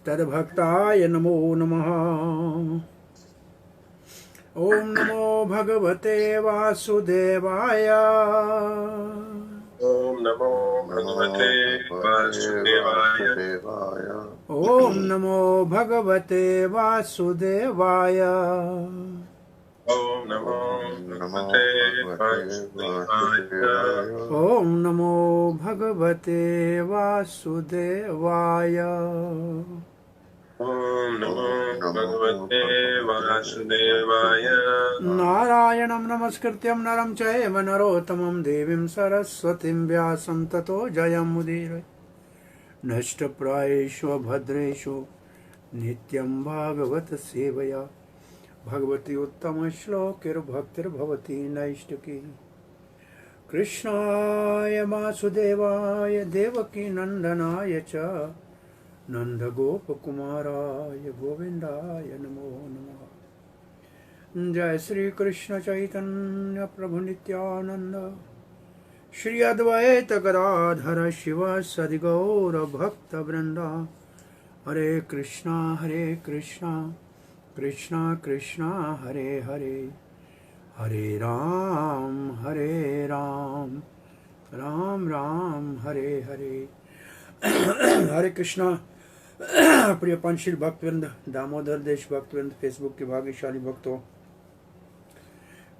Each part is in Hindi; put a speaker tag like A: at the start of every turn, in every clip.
A: तद्भक्ताय नमो नमः। ओम नमो भगवते वासुदेवाय।
B: ओम नमो भगवते वासुदेवाय।
A: ओम नमो भगवते वासुदेवाय।
B: ओम नमो भगवते वासुदेवाय।
A: ओम नमो भगवते वासुदेवाय।
B: ओम नमो भगवते वासुदेवाय।
A: नारायणं नमस्कृत्यं नरं चैव नरोत्तमं देवीं सरस्वतीं व्यासं ततो जयमुदीरये। नष्टप्रायेषु भद्रेषु नित्यं भागवत सेवया भगवती उत्तमश्लोकैर्भक्तिर्भवति नैष्टिकी। कृष्णाय वासुदेवाय देवकीनन्दनाय च नन्दगोपकुमाराय गोविन्दाय नमो नमः। जय श्री कृष्ण चैतन्य प्रभु नित्यानंद श्री अद्वैत गदाधर शिव सदि गौर भक्त वृंदा। हरे कृष्णा कृष्णा कृष्णा हरे हरे, हरे राम राम राम हरे हरे। हरे कृष्णा। प्रिय पंचशील भक्तवृंद, दामोदर देश भक्तवृंद, फेसबुक के भाग्यशाली भक्तों,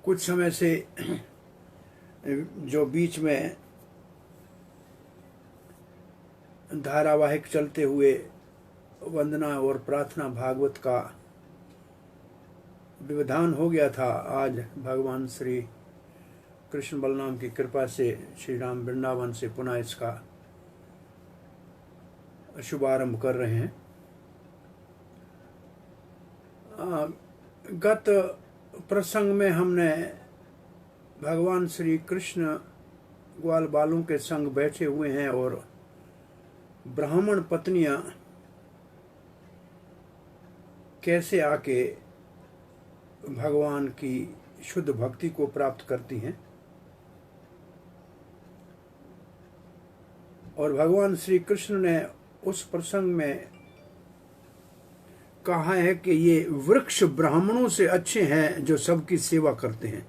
A: कुछ समय से जो बीच में धारावाहिक चलते हुए वंदना और प्रार्थना भागवत का विधान हो गया था, आज भगवान श्री कृष्ण बलराम की कृपा से श्री राम वृंदावन से पुनः इसका शुभारंभ कर रहे हैं। गत प्रसंग में हमने भगवान श्री कृष्ण ग्वाल बालों के संग बैठे हुए हैं और ब्राह्मण पत्नियां कैसे आके भगवान की शुद्ध भक्ति को प्राप्त करती हैं, और भगवान श्री कृष्ण ने उस प्रसंग में कहा है कि ये वृक्ष ब्राह्मणों से अच्छे हैं जो सबकी सेवा करते हैं,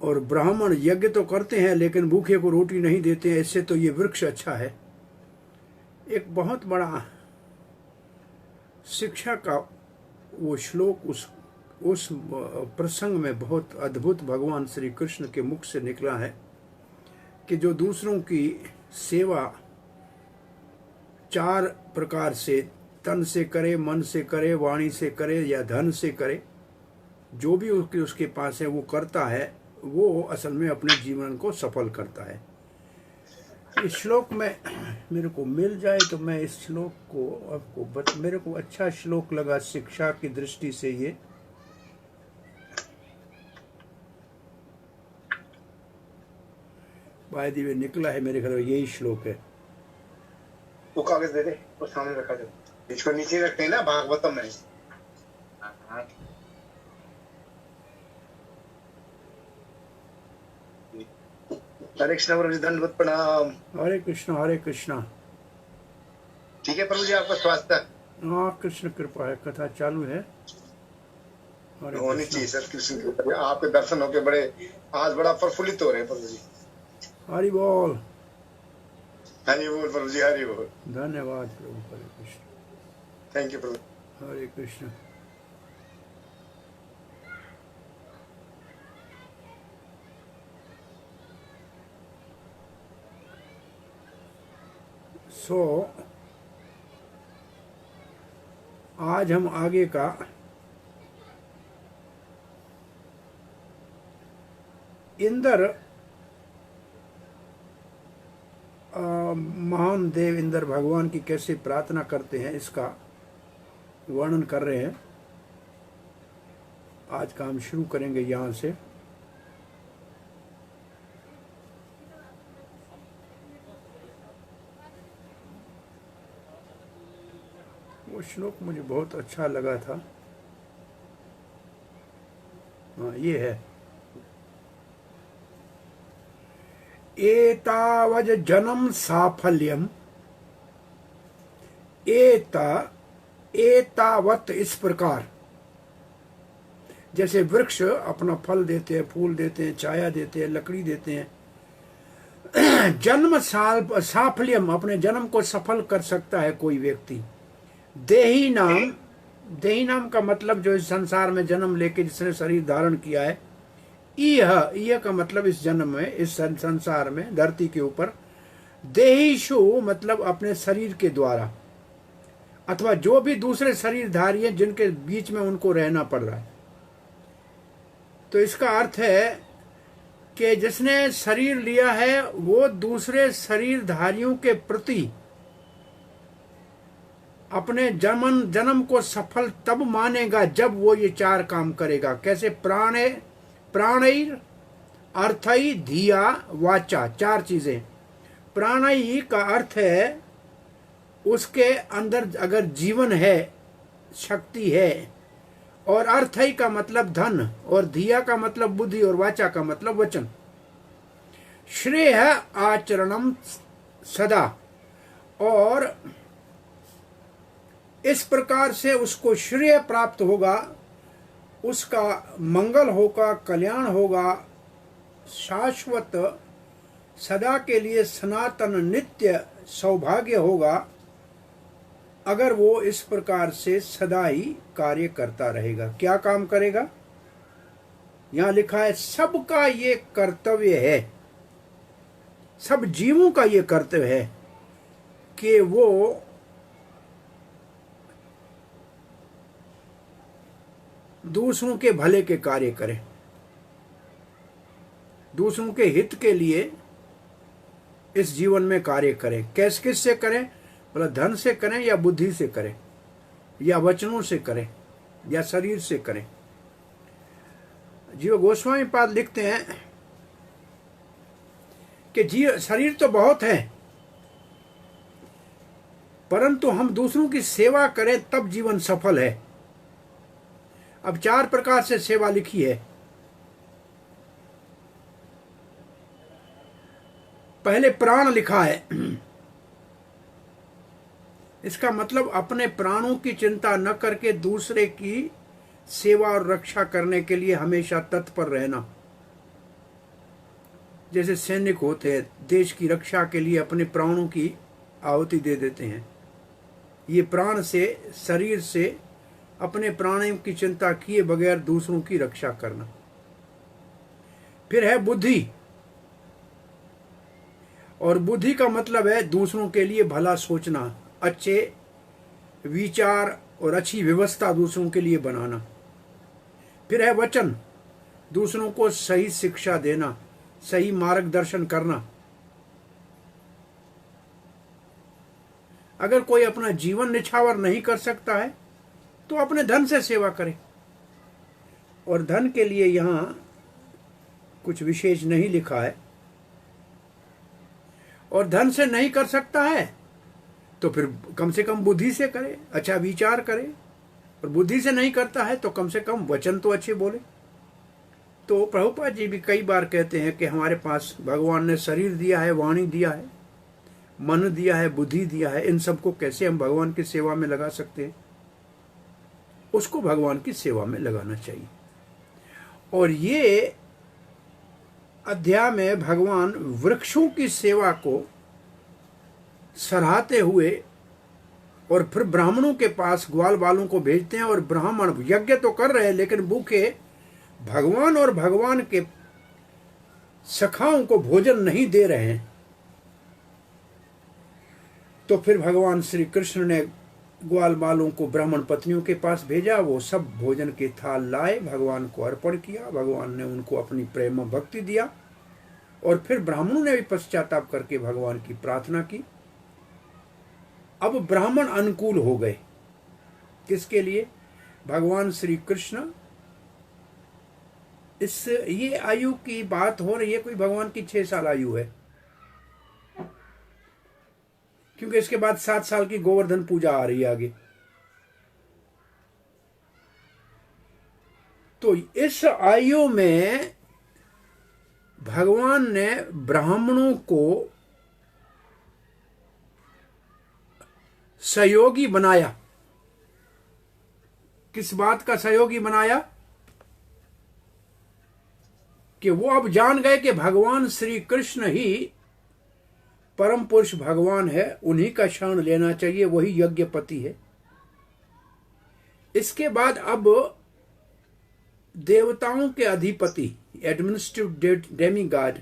A: और ब्राह्मण यज्ञ तो करते हैं लेकिन भूखे को रोटी नहीं देते हैं, इससे तो ये वृक्ष अच्छा है। एक बहुत बड़ा शिक्षा का वो श्लोक उस प्रसंग में बहुत अद्भुत भगवान श्री कृष्ण के मुख से निकला है कि जो दूसरों की सेवा चार प्रकार से, तन से करे, मन से करे, वाणी से करे या धन से करे, जो भी उसके पास है वो करता है, वो असल में अपने जीवन को सफल करता है। इस श्लोक में मेरे को मिल जाए तो मैं इस श्लोक को आपको मेरे को अच्छा श्लोक लगा शिक्षा की दृष्टि से। ये बाय द वे निकला है, मेरे ख्याल में यही श्लोक है।
B: वो कागज दे दे, वो सामने रखा दे, इसको नीचे रखते हैं ना भागवतम में। हरे कृष्ण प्रभु जी, दंडवत प्रणाम।
A: हरे कृष्णा।
B: ठीक है प्रभु जी, आपका स्वास्थ्य?
A: हाँ, कृष्ण कृपा है, कथा चालू है।
B: होनी चाहिए सर, कृष्ण कृपा। आपके दर्शन होके बड़े आज बड़ा प्रफुल्लित हो रहे हैं प्रभु जी।
A: हरि बोल।
B: हरि बोल प्रभु जी, हरि बोल।
A: धन्यवाद प्रभु। हरे कृष्ण।
B: थैंक यू प्रभु।
A: हरे कृष्ण। आज हम आगे का इंद्र, महान देव इंद्र भगवान की कैसे प्रार्थना करते हैं इसका वर्णन कर रहे हैं। आज का हम शुरू करेंगे यहाँ से। वो श्लोक मुझे बहुत अच्छा लगा था। हाँ, ये है। एतावज जन्म साफल्यम एतावत इस प्रकार, जैसे वृक्ष अपना फल देते हैं, फूल देते हैं, छाया देते हैं, लकड़ी देते हैं, जन्म साफल्यम, अपने जन्म को सफल कर सकता है कोई व्यक्ति। देही नाम का मतलब जो इस संसार में जन्म लेके जिसने शरीर धारण किया है, यह का मतलब इस जन्म में, इस संसार में, धरती के ऊपर, देहीशु मतलब अपने शरीर के द्वारा, अथवा जो भी दूसरे शरीरधारी हैं जिनके बीच में उनको रहना पड़ रहा है। तो इसका अर्थ है कि जिसने शरीर लिया है वो दूसरे शरीरधारियों के प्रति अपने जन्म को सफल तब मानेगा जब वो ये चार काम करेगा। कैसे? प्राणैर अर्थई धिया वाचा, चार चीजें। प्राणई का अर्थ है उसके अंदर अगर जीवन है, शक्ति है, और अर्थई का मतलब धन, और धिया का मतलब बुद्धि, और वाचा का मतलब वचन। श्रेय आचरणम सदा, और इस प्रकार से उसको श्रेय प्राप्त होगा, उसका मंगल होगा, कल्याण होगा, शाश्वत सदा के लिए सनातन नित्य सौभाग्य होगा, अगर वो इस प्रकार से सदा ही कार्य करता रहेगा। क्या काम करेगा? यहां लिखा है सबका ये कर्तव्य है, सब जीवों का ये कर्तव्य है कि वो दूसरों के भले के कार्य करें, दूसरों के हित के लिए इस जीवन में कार्य करें। किससे करें? मतलब धन से करें, या बुद्धि से करें, या वचनों से करें, या शरीर से करें। जीव गोस्वामी पाद लिखते हैं कि शरीर तो बहुत है, परंतु हम दूसरों की सेवा करें तब जीवन सफल है। अब चार प्रकार से सेवा लिखी है। पहले प्राण लिखा है, इसका मतलब अपने प्राणों की चिंता न करके दूसरे की सेवा और रक्षा करने के लिए हमेशा तत्पर रहना। जैसे सैनिक होते हैं, देश की रक्षा के लिए अपने प्राणों की आहुति दे देते हैं। ये प्राण से, शरीर से अपने प्राणों की चिंता किए बगैर दूसरों की रक्षा करना। फिर है बुद्धि, और बुद्धि का मतलब है दूसरों के लिए भला सोचना, अच्छे विचार और अच्छी व्यवस्था दूसरों के लिए बनाना। फिर है वचन, दूसरों को सही शिक्षा देना, सही मार्गदर्शन करना। अगर कोई अपना जीवन निछावर नहीं कर सकता है तो अपने धन से सेवा करे, और धन के लिए यहां कुछ विशेष नहीं लिखा है। और धन से नहीं कर सकता है तो फिर कम से कम बुद्धि से करे, अच्छा विचार करे, और बुद्धि से नहीं करता है तो कम से कम वचन तो अच्छे बोले। तो प्रभुपाद जी भी कई बार कहते हैं कि हमारे पास भगवान ने शरीर दिया है, वाणी दिया है, मन दिया है, बुद्धि दिया है, इन सबको कैसे हम भगवान की सेवा में लगा सकते हैं? उसको भगवान की सेवा में लगाना चाहिए। और ये अध्याय में भगवान वृक्षों की सेवा को सराहते हुए और फिर ब्राह्मणों के पास ग्वाल बालों को भेजते हैं, और ब्राह्मण यज्ञ तो कर रहे हैं लेकिन भूखे भगवान और भगवान के सखाओं को भोजन नहीं दे रहे हैं। तो फिर भगवान श्री कृष्ण ने ग्वाल बालों को ब्राह्मण पत्नियों के पास भेजा, वो सब भोजन के थाल लाए, भगवान को अर्पण किया, भगवान ने उनको अपनी प्रेम भक्ति दिया, और फिर ब्राह्मणों ने भी पश्चाताप करके भगवान की प्रार्थना की। अब ब्राह्मण अनुकूल हो गए, किसके लिए? भगवान श्री कृष्ण। ये आयु की बात हो रही है, कोई भगवान की 6 साल आयु है, क्योंकि इसके बाद 7 साल की गोवर्धन पूजा आ रही है आगे। तो इस आयु में भगवान ने ब्राह्मणों को सहयोगी बनाया। किस बात का सहयोगी बनाया? कि वो अब जान गए कि भगवान श्री कृष्ण ही परम पुरुष भगवान है, उन्हीं का शरण लेना चाहिए, वही यज्ञपति है। इसके बाद अब देवताओं के अधिपति एडमिनिस्ट्रेटिव डेमीगॉड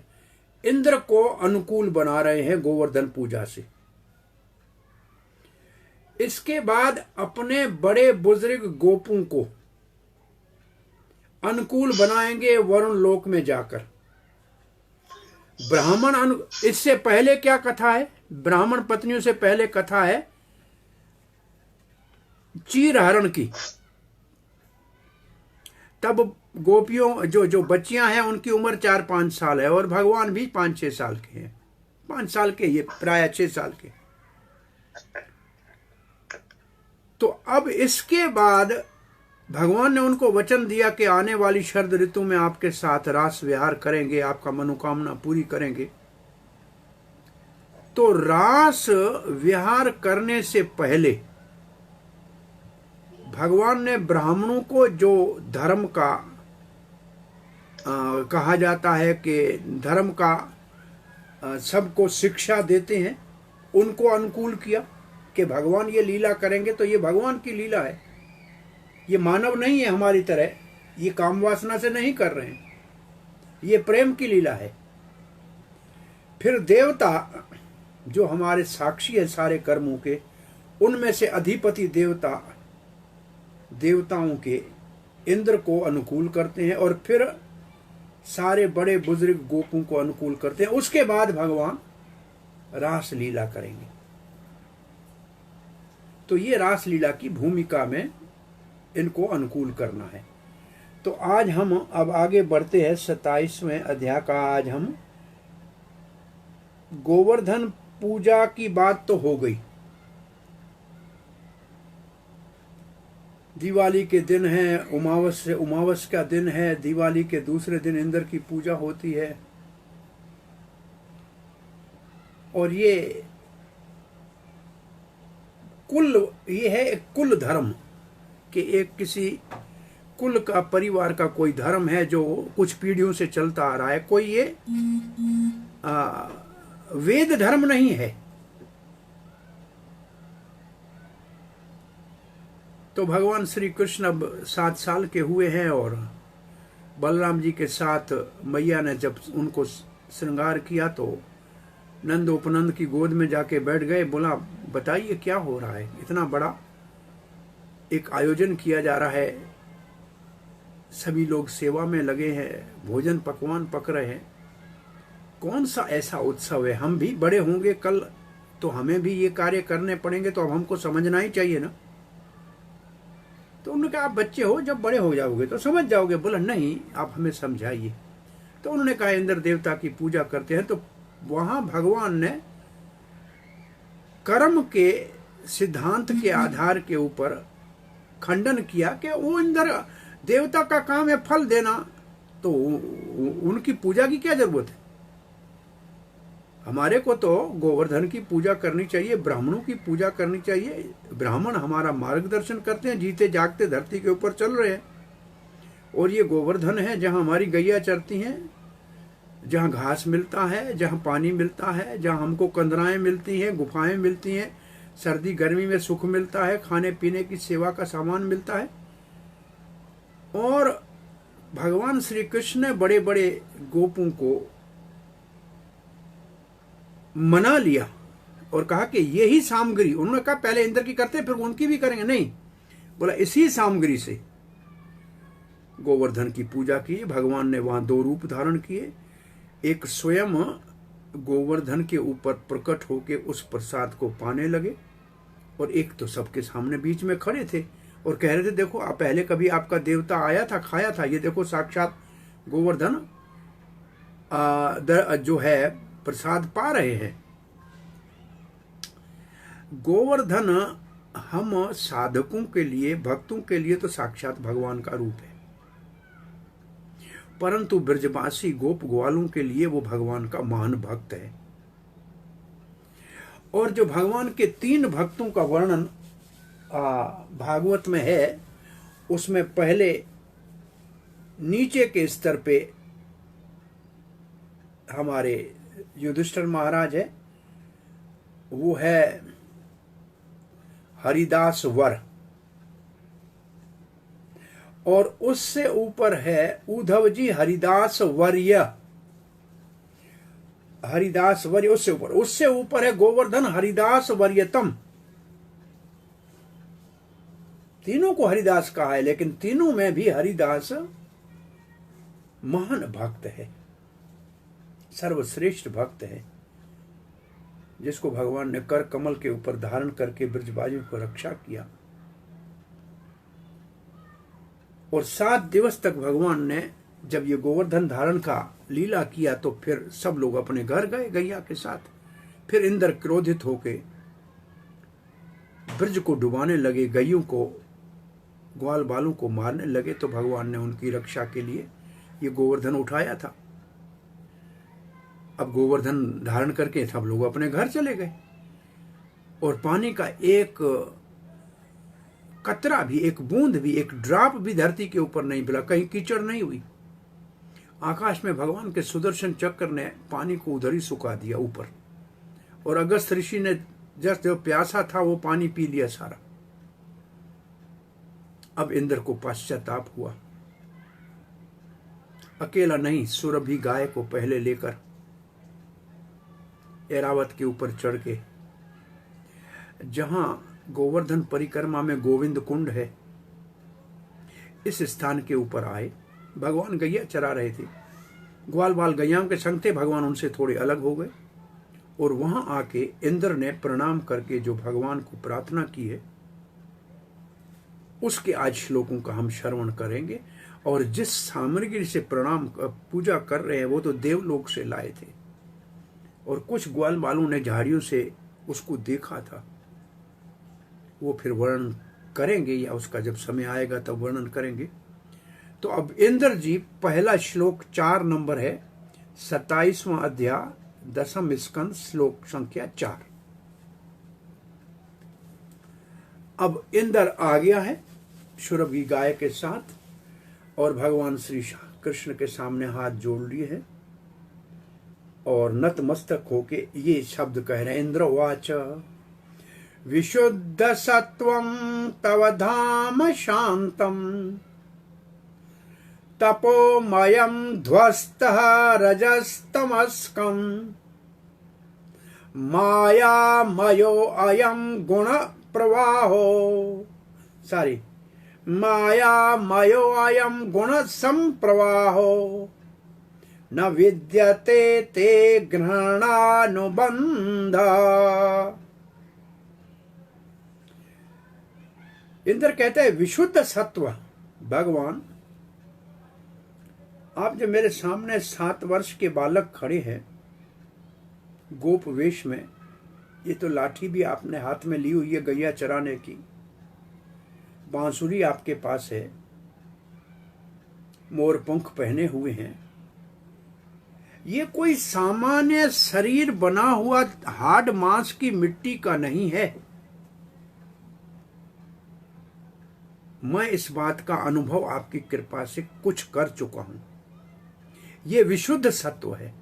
A: इंद्र को अनुकूल बना रहे हैं गोवर्धन पूजा से। इसके बाद अपने बड़े बुजुर्ग गोपों को अनुकूल बनाएंगे वरुण लोक में जाकर। ब्राह्मण इससे पहले क्या कथा है? ब्राह्मण पत्नियों से पहले कथा है चीरहरण की। तब गोपियों जो बच्चियां हैं उनकी उम्र 4-5 साल है और भगवान भी 5-6 साल के हैं। 5 साल के, ये प्राय 6 साल के। तो अब इसके बाद भगवान ने उनको वचन दिया कि आने वाली शरद ऋतु में आपके साथ रास विहार करेंगे, आपका मनोकामना पूरी करेंगे। तो रास विहार करने से पहले भगवान ने ब्राह्मणों को जो धर्म का कहा जाता है कि धर्म का सबको शिक्षा देते हैं, उनको अनुकूल किया कि भगवान ये लीला करेंगे तो ये भगवान की लीला है, ये मानव नहीं है हमारी तरह, ये काम वासना से नहीं कर रहे हैं, ये प्रेम की लीला है। फिर देवता जो हमारे साक्षी है सारे कर्मों के, उनमें से अधिपति देवताओं के इंद्र को अनुकूल करते हैं और फिर सारे बड़े बुजुर्ग गोपों को अनुकूल करते हैं। उसके बाद भगवान रास लीला करेंगे। तो ये रास लीला की भूमिका में इनको अनुकूल करना है। तो आज हम अब आगे बढ़ते हैं 27वें अध्याय का। आज हम गोवर्धन पूजा की बात तो हो गई। दिवाली के दिन है, उमावस का दिन है, दिवाली के दूसरे दिन इंद्र की पूजा होती है। और ये है एक कुल धर्म कि एक किसी कुल का, परिवार का कोई धर्म है जो कुछ पीढ़ियों से चलता आ रहा है। कोई ये वेद धर्म नहीं है। तो भगवान श्री कृष्ण अब 7 साल के हुए हैं और बलराम जी के साथ मैया ने जब उनको श्रृंगार किया तो नंद उपनंद की गोद में जाके बैठ गए। बोला बताइए क्या हो रहा है, इतना बड़ा एक आयोजन किया जा रहा है, सभी लोग सेवा में लगे हैं, भोजन पकवान पक रहे हैं, कौन सा ऐसा उत्सव है? हम भी बड़े होंगे कल तो हमें भी ये कार्य करने पड़ेंगे, तो अब हमको समझना ही चाहिए ना। तो उन्होंने कहा आप बच्चे हो, जब बड़े हो जाओगे तो समझ जाओगे। बोला नहीं, आप हमें समझाइए। तो उन्होंने कहा इंद्र देवता की पूजा करते हैं। तो वहां भगवान ने कर्म के सिद्धांत के आधार के ऊपर खंडन किया कि वो इंद्र देवता का काम है फल देना, तो उनकी पूजा की क्या जरूरत है? हमारे को तो गोवर्धन की पूजा करनी चाहिए, ब्राह्मणों की पूजा करनी चाहिए। ब्राह्मण हमारा मार्गदर्शन करते हैं, जीते जागते धरती के ऊपर चल रहे हैं। और ये गोवर्धन है जहाँ हमारी गैया चरती हैं, जहाँ घास मिलता है, जहाँ पानी मिलता है, जहाँ हमको कंदराएं मिलती हैं, गुफाएं मिलती हैं, सर्दी गर्मी में सुख मिलता है, खाने पीने की सेवा का सामान मिलता है। और भगवान श्री कृष्ण ने बड़े बड़े गोपों को मना लिया और कहा कि यही सामग्री, उन्होंने कहा पहले इंद्र की करते फिर उनकी भी करेंगे, नहीं, बोला इसी सामग्री से गोवर्धन की पूजा की। भगवान ने वहां 2 रूप धारण किए, एक स्वयं गोवर्धन के ऊपर प्रकट होके उस प्रसाद को पाने लगे और एक तो सबके सामने बीच में खड़े थे और कह रहे थे देखो आप पहले कभी आपका देवता आया था, खाया था, ये देखो साक्षात गोवर्धन जो है प्रसाद पा रहे हैं। गोवर्धन हम साधकों के लिए, भक्तों के लिए तो साक्षात भगवान का रूप है, परंतु ब्रजवासी गोप ग्वालों के लिए वो भगवान का महान भक्त है। और जो भगवान के 3 भक्तों का वर्णन भागवत में है, उसमें पहले नीचे के स्तर पे हमारे युधिष्ठिर महाराज है, वो है हरिदास वर, और उससे ऊपर है उद्धव जी हरिदास वर्य। हरिदास वर्य उससे ऊपर है गोवर्धन हरिदास वर्यतम। तीनों को हरिदास कहा है, लेकिन तीनों में भी हरिदास महान भक्त है, सर्वश्रेष्ठ भक्त है, जिसको भगवान ने कर कमल के ऊपर धारण करके ब्रजबाजियों को रक्षा किया। और 7 दिवस तक भगवान ने जब ये गोवर्धन धारण का लीला किया तो फिर सब लोग अपने घर गए गैया के साथ। फिर इंद्र क्रोधित होके ब्रज को डुबाने लगे, गैयों को, ग्वाल बालों को मारने लगे, तो भगवान ने उनकी रक्षा के लिए ये गोवर्धन उठाया था। अब गोवर्धन धारण करके सब लोग अपने घर चले गए, और पानी का एक कतरा भी, एक बूंद भी, एक ड्रॉप भी धरती के ऊपर नहीं मिला, कहीं कीचड़ नहीं हुई। आकाश में भगवान के सुदर्शन चक्र ने पानी को उधर ही सुखा दिया ऊपर, और अगस्त ऋषि ने जो प्यासा था वो पानी पी लिया सारा। अब इंद्र को पश्चाताप हुआ, अकेला नहीं, सुरभि गाय को पहले लेकर ऐरावत के ऊपर चढ़ के, जहां गोवर्धन परिक्रमा में गोविंद कुंड है, इस स्थान के ऊपर आए। भगवान गैया चरा रहे थे, ग्वाल बाल गैयाओं के संग थे, भगवान उनसे थोड़े अलग हो गए, और वहां आके इंद्र ने प्रणाम करके जो भगवान को प्रार्थना की है, उसके आज श्लोकों का हम श्रवण करेंगे। और जिस सामग्री से प्रणाम पूजा कर रहे हैं वो तो देवलोक से लाए थे, और कुछ ग्वाल बालों ने झाड़ियों से उसको देखा था। वो फिर वर्णन करेंगे, या उसका जब समय आएगा तब वर्णन करेंगे। तो अब इंद्र जी, पहला श्लोक 4 नंबर है, 27वां अध्याय 10वें स्कंद, श्लोक संख्या 4। अब इंद्र आ गया है सुरभि गाय के साथ, और भगवान श्री कृष्ण के सामने हाथ जोड़ लिए हैं, और नतमस्तक होके ये शब्द कह रहे हैं। इंद्र वाच विशुद्ध सत्वं तव धाम शांतम, तपोमयं ध्वस्तः रजस्तमस्कं, मायामयो अयं गुण प्रवाहो, मायामयो अयं गुण संप्रवाहो, न विद्यते ते ग्रहणानुबंध। इंद्र कहते हैं विशुद्ध सत्व, भगवान आप जो मेरे सामने 7 वर्ष के बालक खड़े हैं गोप वेश में, ये तो लाठी भी आपने हाथ में ली हुई है गैया चराने की, बांसुरी आपके पास है, मोर पंख पहने हुए हैं, ये कोई सामान्य शरीर बना हुआ हाड मांस की मिट्टी का नहीं है। मैं इस बात का अनुभव आपकी कृपा से कुछ कर चुका हूं। ये विशुद्ध सत्व है,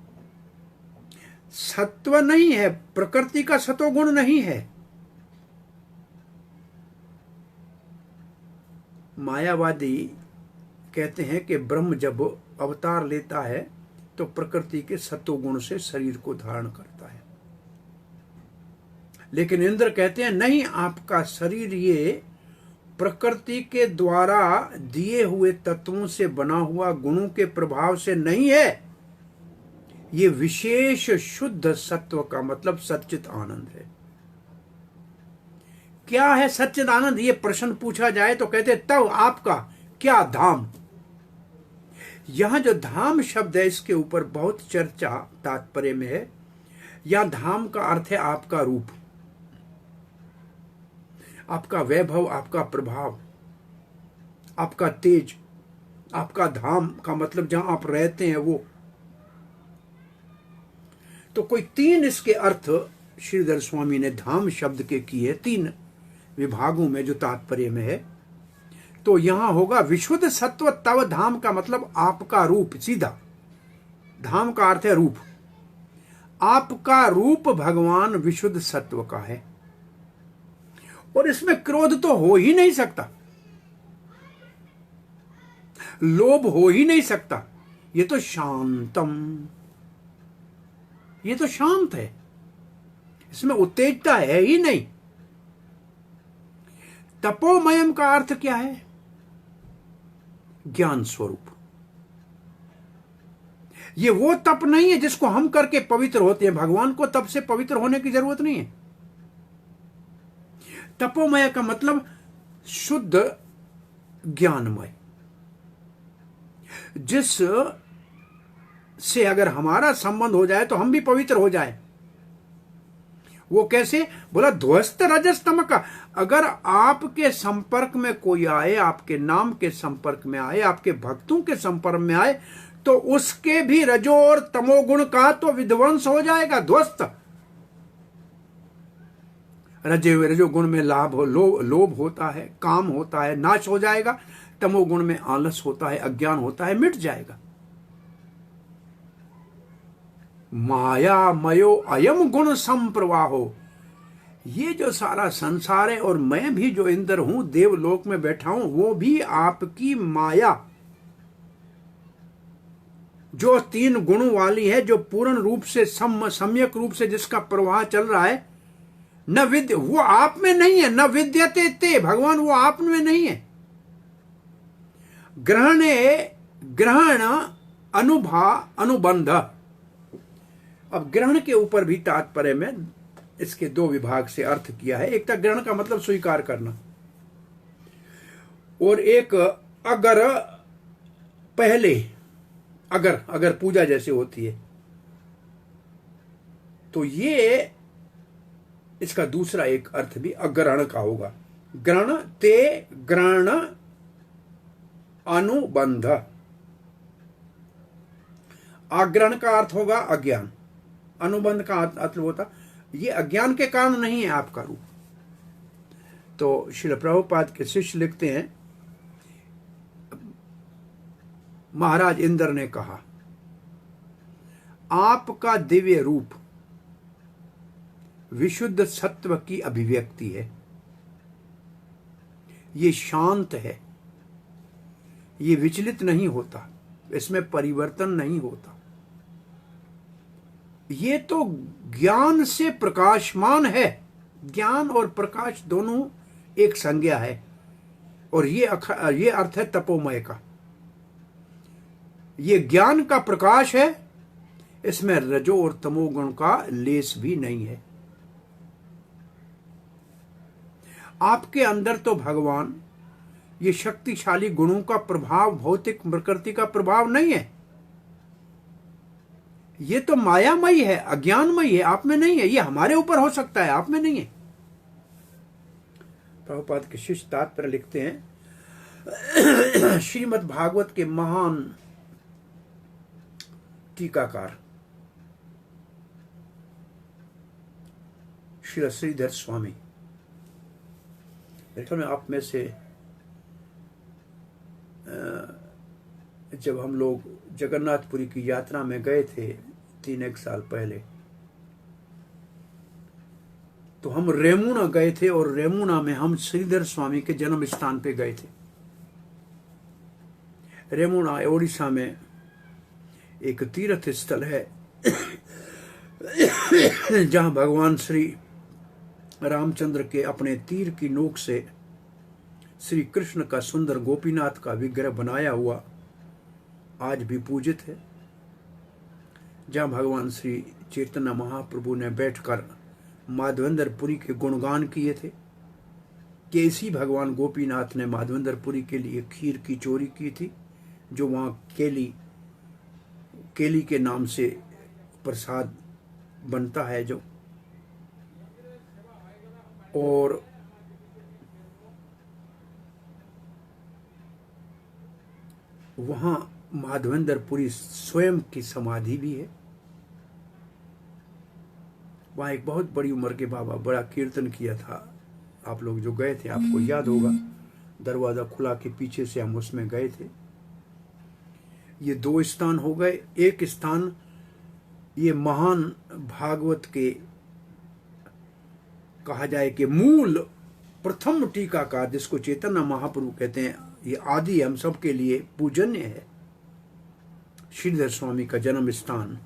A: सत्व नहीं है, प्रकृति का सत्वगुण नहीं है। मायावादी कहते हैं कि ब्रह्म जब अवतार लेता है तो प्रकृति के सत्वगुण से शरीर को धारण करता है, लेकिन इंद्र कहते हैं नहीं, आपका शरीर ये प्रकृति के द्वारा दिए हुए तत्वों से बना हुआ गुणों के प्रभाव से नहीं है, ये विशेष शुद्ध सत्व का मतलब सच्चित आनंद है। क्या है सच्चित आनंद, ये प्रश्न पूछा जाए तो कहते तब आपका क्या धाम। यहां जो धाम शब्द है इसके ऊपर बहुत चर्चा तात्पर्य में है। या धाम का अर्थ है आपका रूप, आपका वैभव, आपका प्रभाव, आपका तेज, आपका धाम का मतलब जहां आप रहते हैं वो। तो कोई 3 इसके अर्थ श्रीधर स्वामी ने धाम शब्द के किए 3 विभागों में जो तात्पर्य में है, तो यहां होगा विशुद्ध सत्व तव धाम का मतलब आपका रूप, सीधा धाम का अर्थ है रूप। आपका रूप भगवान विशुद्ध सत्व का है और इसमें क्रोध तो हो ही नहीं सकता, लोभ हो ही नहीं सकता। ये तो शांतम, ये तो शांत है, इसमें उत्तेजता है ही नहीं। तपोमयम का अर्थ क्या है? ज्ञान स्वरूप। ये वो तप नहीं है जिसको हम करके पवित्र होते हैं, भगवान को तप से पवित्र होने की जरूरत नहीं है। तपोमय का मतलब शुद्ध ज्ञानमय, जिस से अगर हमारा संबंध हो जाए तो हम भी पवित्र हो जाए। वो कैसे? बोला ध्वस्त रजस्तम का। अगर आपके संपर्क में कोई आए, आपके नाम के संपर्क में आए, आपके भक्तों के संपर्क में आए, तो उसके भी रजो और तमोगुण का तो विध्वंस हो जाएगा, ध्वस्त। रजोगुण में लाभ हो, लोभ होता है, काम होता है, नाश हो जाएगा। तमोगुण में आलस होता है, अज्ञान होता है, मिट जाएगा। माया मयो अयम गुण संप्रवाहो। ये जो सारा संसार है और मैं भी जो इंद्र हूं, देवलोक में बैठा हूं, वो भी आपकी माया जो 3 गुणों वाली है, जो पूर्ण रूप से सम्यक रूप से जिसका प्रवाह चल रहा है। न विद्य, वो आप में नहीं है। न विद्यते ते, भगवान वो आप में नहीं है। ग्रहण अनुबंध। अब ग्रहण के ऊपर भी तात्पर्य में इसके 2 विभाग से अर्थ किया है। एक तो ग्रहण का मतलब स्वीकार करना, और एक अगर पहले, अगर पूजा जैसे होती है, तो ये इसका दूसरा एक अर्थ भी अग्रहण का होगा। ग्रहण ते ग्रहण अनुबंध। अग्रहण का अर्थ होगा अज्ञान, अनुबंध का अर्थ होता ये अज्ञान के कारण नहीं है आपका रूप। तो श्रील प्रभुपाद के शिष्य लिखते हैं, महाराज इंद्र ने कहा, आपका दिव्य रूप विशुद्ध सत्व की अभिव्यक्ति है। ये शांत है, ये विचलित नहीं होता, इसमें परिवर्तन नहीं होता। ये तो ज्ञान से प्रकाशमान है। ज्ञान और प्रकाश दोनों एक संज्ञा है, और ये अर्थ है तपोमय का। ये ज्ञान का प्रकाश है, इसमें रजो और तमोगुण का लेस भी नहीं है। आपके अंदर तो भगवान ये शक्तिशाली गुणों का प्रभाव, भौतिक प्रकृति का प्रभाव नहीं है। ये तो मायामयी है, अज्ञानमयी है, आप में नहीं है। ये हमारे ऊपर हो सकता है, आप में नहीं है। प्रभुपाद के शिष्य तात्पर्य लिखते हैं, श्रीमद् भागवत के महान टीकाकार श्री श्रीधर स्वामी, मेरे ख्याल में आप में से जब हम लोग जगन्नाथपुरी की यात्रा में गए थे 3-1 साल पहले, तो हम रेमुना गए थे, और रेमुना में हम श्रीधर स्वामी के जन्म स्थान पे गए थे। रेमुना ओडिशा में एक तीर्थ स्थल है जहां भगवान श्री रामचंद्र के अपने तीर की नोक से श्री कृष्ण का सुंदर गोपीनाथ का विग्रह बनाया हुआ आज भी पूजित है, जहां भगवान श्री चैतन्य महाप्रभु ने बैठकर माधवेंद्रपुरी के गुणगान किए थे कि इसी भगवान गोपीनाथ ने माधवेंद्रपुरी के लिए खीर की चोरी की थी, जो वहां केली के नाम से प्रसाद बनता है जो, और वहां माधवेंद्रपुरी स्वयं की समाधि भी है। वहाँ एक बहुत बड़ी उम्र के बाबा बड़ा कीर्तन किया था। आप लोग जो गए थे आपको याद होगा, दरवाज़ा खुला के पीछे से हम उसमें गए थे। ये 2 स्थान हो गए। एक स्थान ये महान भागवत के कहा जाए कि मूल प्रथम टीकाकार जिसको चैतन्य महाप्रभु कहते हैं, ये आदि हम सब के लिए पूजनीय है, श्रीधर स्वामी का जन्म स्थान।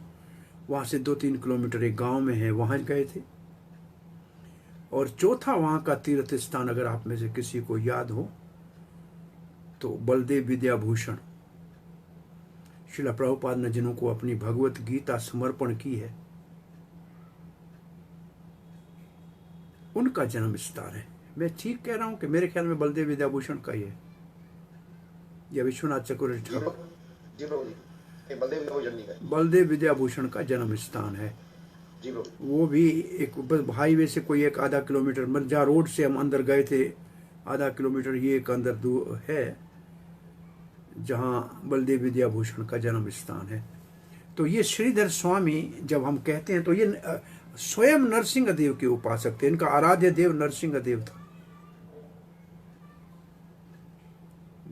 A: वहाँ से 2-3 किलोमीटर एक गांव में है, वहाँ गए थे। और चौथा वहाँ का तीर्थ स्थान अगर आप में से किसी को याद हो तो बलदेव विद्याभूषण, श्रील प्रभुपाद ने जिनको अपनी भगवत गीता समर्पण की है, उनका जन्म स्थान है। मैं ठीक कह रहा हूं कि मेरे ख्याल में बलदेव विद्याभूषण का ही है या विश्वनाथ चक्रवर्ती ठाकुर? बलदेव विद्याभूषण का जन्म स्थान है। वो भी एक हाईवे से कोई 1-आधा किलोमीटर, मतलब जहाँ रोड से हम अंदर गए थे 1/2 किलोमीटर ये एक अंदर दूर है जहाँ बलदेव विद्याभूषण का जन्म स्थान है। तो ये श्रीधर स्वामी जब हम कहते हैं तो ये स्वयं नरसिंह देव के उपासक थे। इनका आराध्य देव नरसिंह देव था।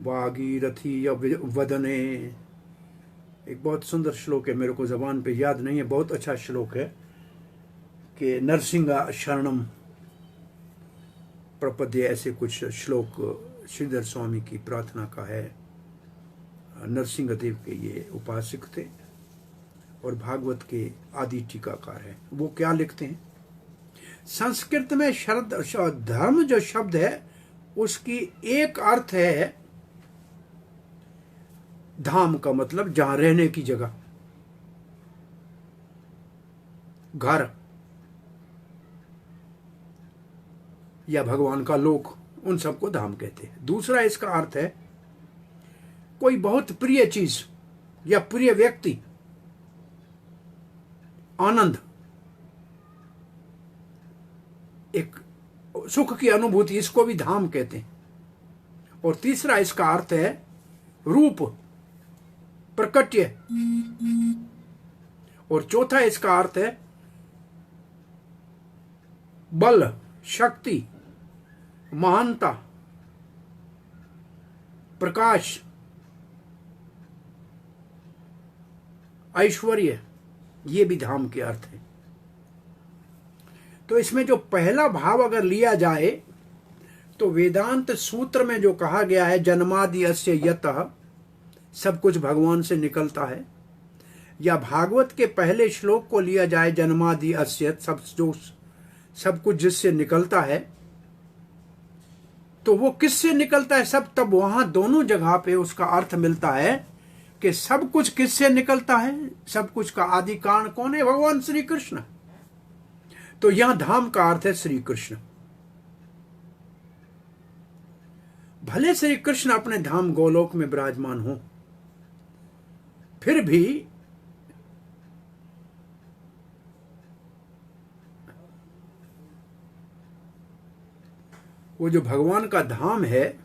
A: भागीरथी या वदने, एक बहुत सुंदर श्लोक है, मेरे को जबान पे याद नहीं है, बहुत अच्छा श्लोक है कि नरसिंह शरणम प्रपद्य, ऐसे कुछ श्लोक श्रीधर स्वामी की प्रार्थना का है। नरसिंह देव के ये उपासक थे और भागवत के आदि टीकाकार है। वो क्या लिखते हैं? संस्कृत में धर्म जो शब्द है उसकी एक अर्थ है धाम का मतलब जहां रहने की जगह, घर या भगवान का लोक, उन सबको धाम कहते हैं। दूसरा इसका अर्थ है कोई बहुत प्रिय चीज या प्रिय व्यक्ति, आनंद, एक सुख की अनुभूति, इसको भी धाम कहते हैं। और तीसरा इसका अर्थ है रूप, प्रकट्य। और चौथा इसका अर्थ है बल, शक्ति, महानता, प्रकाश, ऐश्वर्य, ये भी धाम के अर्थ है। तो इसमें जो पहला भाव अगर लिया जाए तो वेदांत सूत्र में जो कहा गया है जन्मादि अस्य यतः, सब कुछ भगवान से निकलता है, या भागवत के पहले श्लोक को लिया जाए जन्मादि अस्य, सब कुछ जिससे निकलता है, तो वो किससे निकलता है सब, तब वहां दोनों जगह पे उसका अर्थ मिलता है कि सब कुछ किससे निकलता है। सब कुछ का आदि कारण कौन है? भगवान श्री कृष्ण। तो यहां धाम का अर्थ है श्री कृष्ण। भले श्री कृष्ण अपने धाम गोलोक में विराजमान हो, फिर भी वो जो भगवान का धाम है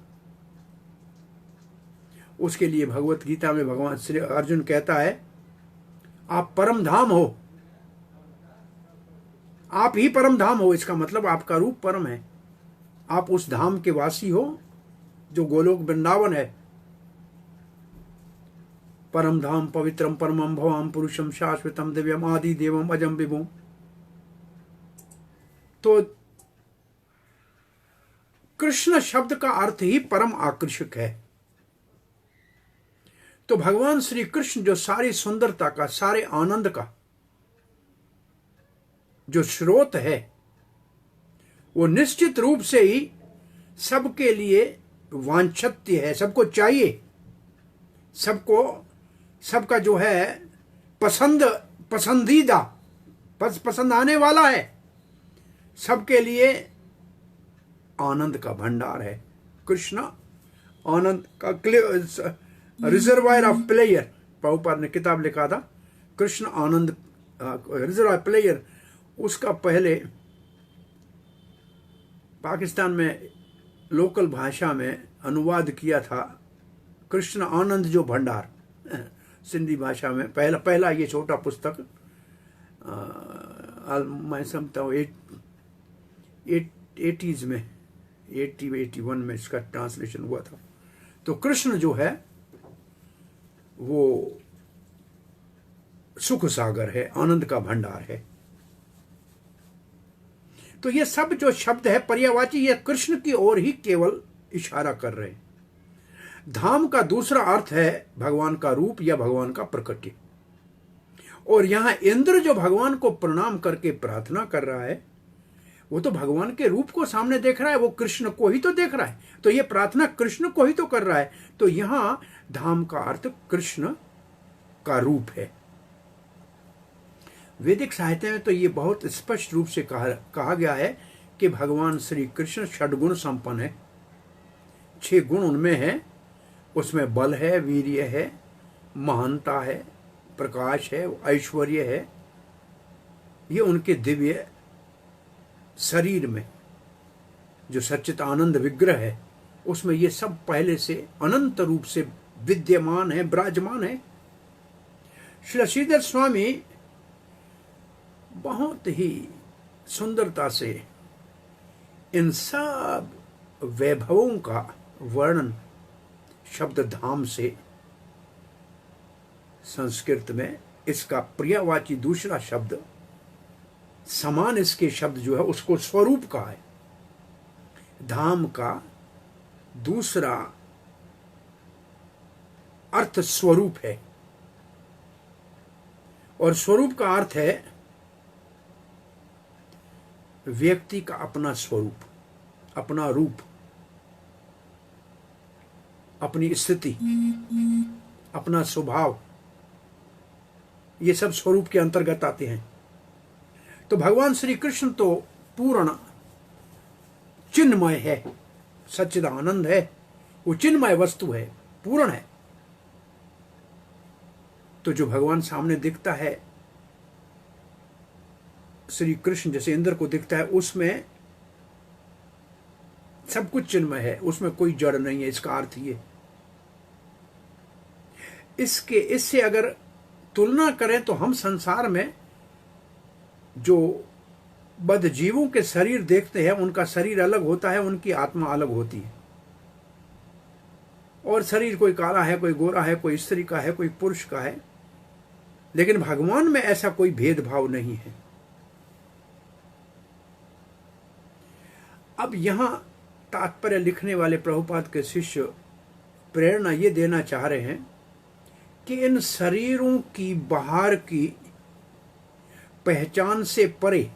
A: उसके लिए भगवत गीता में भगवान श्री अर्जुन कहता है आप परम धाम हो, आप ही परम धाम हो। इसका मतलब आपका रूप परम है, आप उस धाम के वासी हो जो गोलोक वृंदावन है। परम धाम पवित्रम परमम भवाम पुरुषम शाश्वतम दिव्यम आदि देवम अजम विभुम। तो कृष्ण शब्द का अर्थ ही परम आकर्षक है। तो भगवान श्री कृष्ण जो सारी सुंदरता का, सारे आनंद का जो स्रोत है, वो निश्चित रूप से ही सबके लिए वांछनीय है, सबको चाहिए, सबका जो है पसंदीदा, पसंद आने वाला है, सबके लिए आनंद का भंडार है। कृष्ण आनंद का रिजर्वायर ऑफ प्लेयर, प्रभुपाद ने किताब लिखा था कृष्ण आनंद रिजर्वायर प्लेयर। उसका पहले पाकिस्तान में लोकल भाषा में अनुवाद किया था कृष्ण आनंद जो भंडार, सिंधी भाषा में पहला ये छोटा पुस्तक मैं समझता हूँ 80s में 81 में इसका ट्रांसलेशन हुआ था। तो कृष्ण जो है वो सुख सागर है, आनंद का भंडार है। तो ये सब जो शब्द है पर्यायवाची, ये कृष्ण की ओर ही केवल इशारा कर रहे हैं। धाम का दूसरा अर्थ है भगवान का रूप या भगवान का प्रकट्य। और यहां इंद्र जो भगवान को प्रणाम करके प्रार्थना कर रहा है, वो तो भगवान के रूप को सामने देख रहा है, वो कृष्ण को ही तो देख रहा है, तो ये प्रार्थना कृष्ण को ही तो कर रहा है। तो यहां धाम का अर्थ कृष्ण का रूप है। वैदिक साहित्य में तो ये बहुत स्पष्ट रूप से कहा गया है कि भगवान श्री कृष्ण षडगुण संपन्न है। 6 गुण उनमें है, उसमें बल है, वीर्य है, महानता है, प्रकाश है, ऐश्वर्य है। ये उनके दिव्य शरीर में जो सच्चित आनंद विग्रह है, उसमें ये सब पहले से अनंत रूप से विद्यमान है, विराजमान है। श्री श्रीधर स्वामी बहुत ही सुंदरता से इन सब वैभवों का वर्णन शब्द धाम से, संस्कृत में इसका पर्यायवाची दूसरा शब्द समान इसके शब्द जो है उसको स्वरूप कहा है। धाम का दूसरा अर्थ स्वरूप है, और स्वरूप का अर्थ है व्यक्ति का अपना स्वरूप, अपना रूप, अपनी स्थिति, अपना स्वभाव, ये सब स्वरूप के अंतर्गत आते हैं। तो भगवान श्री कृष्ण तो पूर्ण चिन्मय है, सच्चिदानंद है, वो चिन्मय वस्तु है, पूर्ण है। तो जो भगवान सामने दिखता है श्री कृष्ण जैसे इंद्र को दिखता है, उसमें सब कुछ चिन्मय है, उसमें कोई जड़ नहीं है। इसका अर्थ ये, इससे अगर तुलना करें तो हम संसार में जो बद्ध जीवों के शरीर देखते हैं, उनका शरीर अलग होता है, उनकी आत्मा अलग होती है। और शरीर कोई काला है, कोई गोरा है, कोई स्त्री का है, कोई पुरुष का है। लेकिन भगवान में ऐसा कोई भेदभाव नहीं है। अब यहां तात्पर्य लिखने वाले प्रभुपाद के शिष्य प्रेरणा ये देना चाह रहे हैं कि इन शरीरों की बाहर की पहचान से परे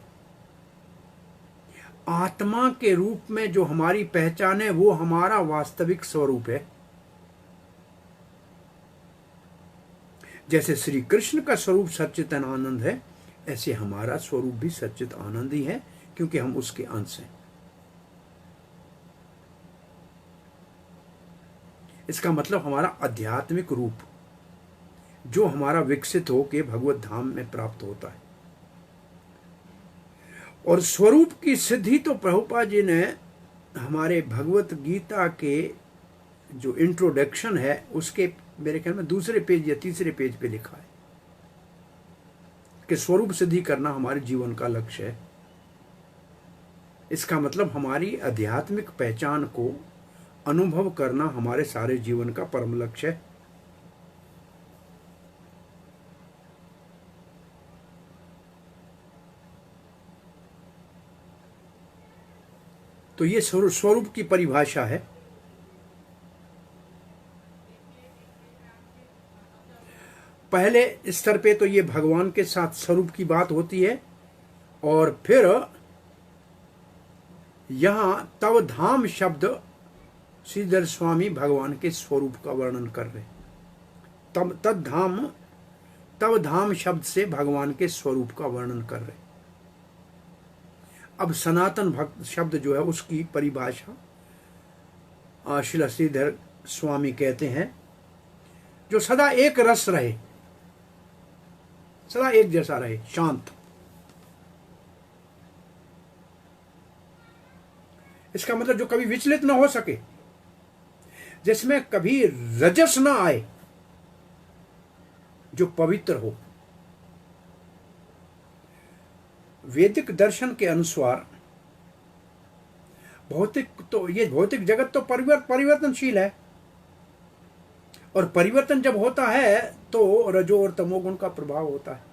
A: आत्मा के रूप में जो हमारी पहचान है, वो हमारा वास्तविक स्वरूप है। जैसे श्री कृष्ण का स्वरूप सच्चित आनंद है, ऐसे हमारा स्वरूप भी सच्चित आनंद ही है, क्योंकि हम उसके अंश हैं। इसका मतलब हमारा आध्यात्मिक रूप जो हमारा विकसित होकर भगवत धाम में प्राप्त होता है। और स्वरूप की सिद्धि तो प्रभुपाद जी ने हमारे भगवत गीता के जो इंट्रोडक्शन है उसके मेरे ख्याल में दूसरे पेज या तीसरे पेज पे लिखा है कि स्वरूप सिद्धि करना हमारे जीवन का लक्ष्य है। इसका मतलब हमारी आध्यात्मिक पहचान को अनुभव करना हमारे सारे जीवन का परम लक्ष्य है। तो ये स्वरूप की परिभाषा है। पहले स्तर पे तो ये भगवान के साथ स्वरूप की बात होती है, और फिर यहां तव धाम शब्द श्रीधर स्वामी भगवान के स्वरूप का वर्णन कर रहे। तव धाम शब्द से भगवान के स्वरूप का वर्णन कर रहे। अब सनातन भक्त शब्द जो है उसकी परिभाषा श्री श्रीधर स्वामी कहते हैं, जो सदा एक रस रहे, सदा एक जैसा रहे, शांत। इसका मतलब जो कभी विचलित ना हो सके, जिसमें कभी रजस ना आए, जो पवित्र हो। वैदिक दर्शन के अनुसार भौतिक जगत तो परिवर्तनशील है, और परिवर्तन जब होता है तो रजो और तमोगुण का प्रभाव होता है।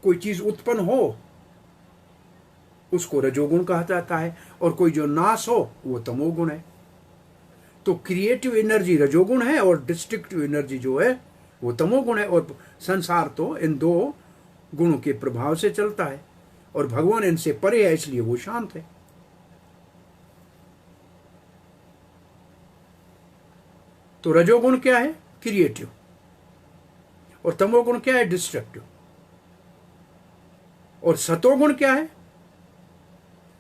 A: कोई चीज उत्पन्न हो उसको रजोगुण कहा जाता है, और कोई जो नाश हो वो तमोगुण है। तो क्रिएटिव एनर्जी रजोगुण है और डिस्ट्रक्टिव एनर्जी जो है वो तमोगुण है। और संसार तो इन दो गुणों के प्रभाव से चलता है, और भगवान इनसे परे है, इसलिए वो शांत है। तो रजोगुण क्या है? क्रिएटिव, और तमोगुण क्या है? डिस्ट्रक्टिव। और सतोगुण क्या है?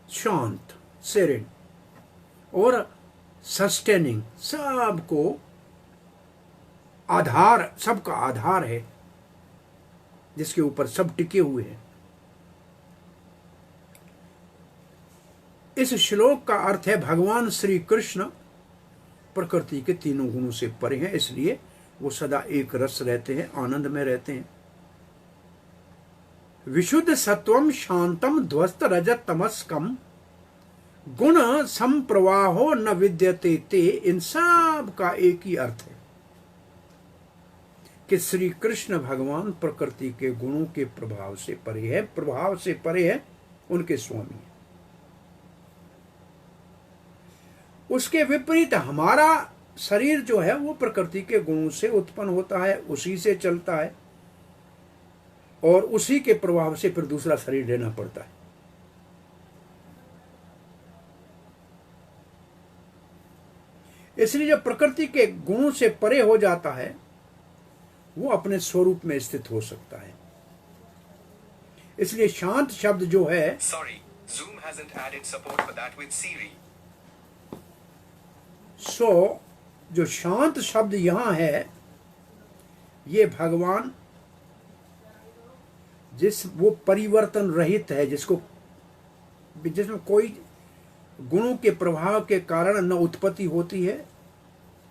A: शांत, सेरेन और सस्टेनिंग, सबको आधार, सबका आधार है, जिसके ऊपर सब टिके हुए हैं। इस श्लोक का अर्थ है भगवान श्री कृष्ण प्रकृति के तीनों गुणों से परे हैं, इसलिए वो सदा एक रस रहते हैं, आनंद में रहते हैं। विशुद्ध सत्वम शांतम ध्वस्त रजत तमस्कम गुण संप्रवाहो न विद्यते ते, इन सब का एक ही अर्थ है कि श्री कृष्ण भगवान प्रकृति के गुणों के प्रभाव से परे है, प्रभाव से परे है, उनके स्वामी है। उसके विपरीत हमारा शरीर जो है वो प्रकृति के गुणों से उत्पन्न होता है, उसी से चलता है, और उसी के प्रभाव से फिर दूसरा शरीर लेना पड़ता है। इसलिए जब प्रकृति के गुणों से परे हो जाता है वो अपने स्वरूप में स्थित हो सकता है। इसलिए शांत शब्द जो है,
C: Zoom hasn't added support for that with Siri.
A: जो शांत शब्द यहां है, ये भगवान वो परिवर्तन रहित है, जिसमें कोई गुणों के प्रभाव के कारण न उत्पत्ति होती है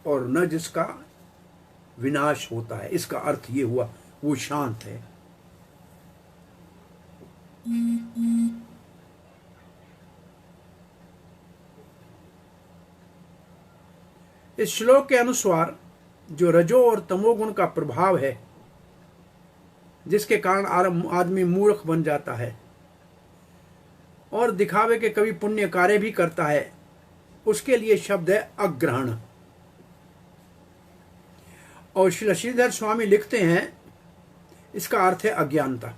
A: और न जिसका विनाश होता है। इसका अर्थ ये हुआ, वो शांत है। इस श्लोक के अनुसार जो रजो और तमोगुण का प्रभाव है, जिसके कारण आदमी मूर्ख बन जाता है और दिखावे के कभी पुण्य कार्य भी करता है, उसके लिए शब्द है अग्रहण। और श्रीधर स्वामी लिखते हैं इसका अर्थ है अज्ञानता।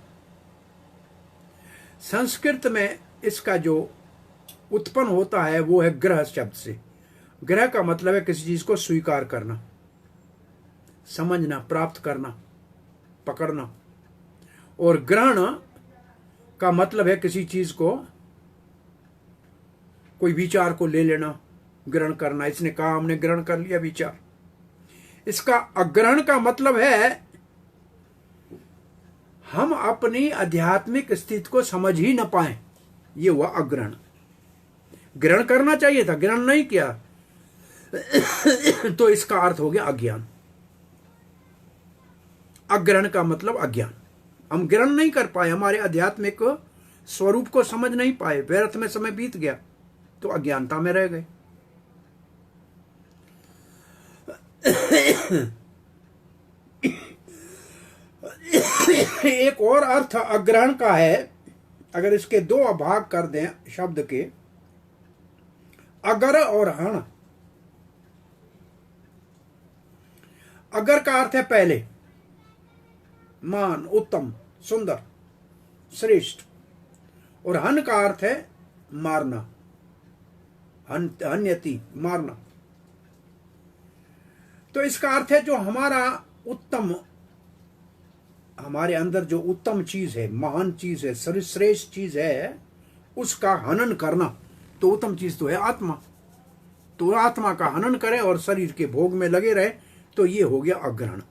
A: संस्कृत में इसका जो उत्पन्न होता है वो है ग्रह शब्द से। ग्रह का मतलब है किसी चीज को स्वीकार करना, समझना, प्राप्त करना, पकड़ना। और ग्रहण का मतलब है किसी चीज को, कोई विचार को ले लेना, ग्रहण करना। इसने कहा, हमने ग्रहण कर लिया विचार। इसका अग्रहण का मतलब है हम अपनी आध्यात्मिक स्थिति को समझ ही न पाए, ये हुआ अग्रहण। ग्रहण करना चाहिए था, ग्रहण नहीं किया तो इसका अर्थ हो गया अज्ञान। अग्रहण का मतलब अज्ञान। हम ग्रहण नहीं कर पाए, हमारे आध्यात्मिक स्वरूप को समझ नहीं पाए, व्यर्थ में समय बीत गया, तो अज्ञानता में रह गए। एक और अर्थ अग्रहण का है, अगर इसके दो भाग कर दें शब्द के, अगर और हण। अगर का अर्थ है पहले, मान, उत्तम, सुंदर, श्रेष्ठ। और हन का अर्थ है मारना, हन्यति, मारना। तो इसका अर्थ है जो हमारा उत्तम, हमारे अंदर जो उत्तम चीज है, महान चीज है, सर्वश्रेष्ठ चीज है, उसका हनन करना। तो उत्तम चीज तो है आत्मा, तो आत्मा का हनन करे और शरीर के भोग में लगे रहे, तो ये हो गया अग्रहण।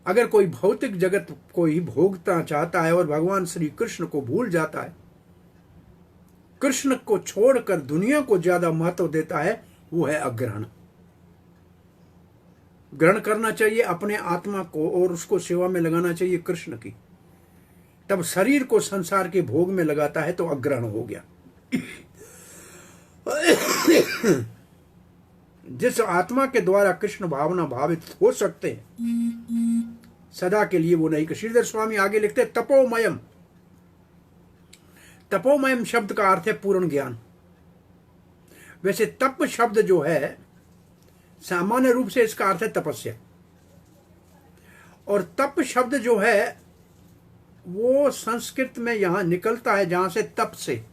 A: अगर कोई भौतिक जगत को ही भोगना चाहता है और भगवान श्री कृष्ण को भूल जाता है, कृष्ण को छोड़कर दुनिया को ज्यादा महत्व देता है, वो है अग्रहण। ग्रहण करना चाहिए अपने आत्मा को और उसको सेवा में लगाना चाहिए कृष्ण की। तब शरीर को संसार के भोग में लगाता है तो अग्रहण हो गया। जिस आत्मा के द्वारा कृष्ण भावना भावित हो सकते हैं सदा के लिए वो नहीं। श्रीधर स्वामी आगे लिखते हैं तपोमयम। तपोमयम शब्द का अर्थ है पूर्ण ज्ञान। वैसे तप शब्द जो है सामान्य रूप से इसका अर्थ है तपस्या, और तप शब्द जो है वो संस्कृत में यहां निकलता है जहां से तप से,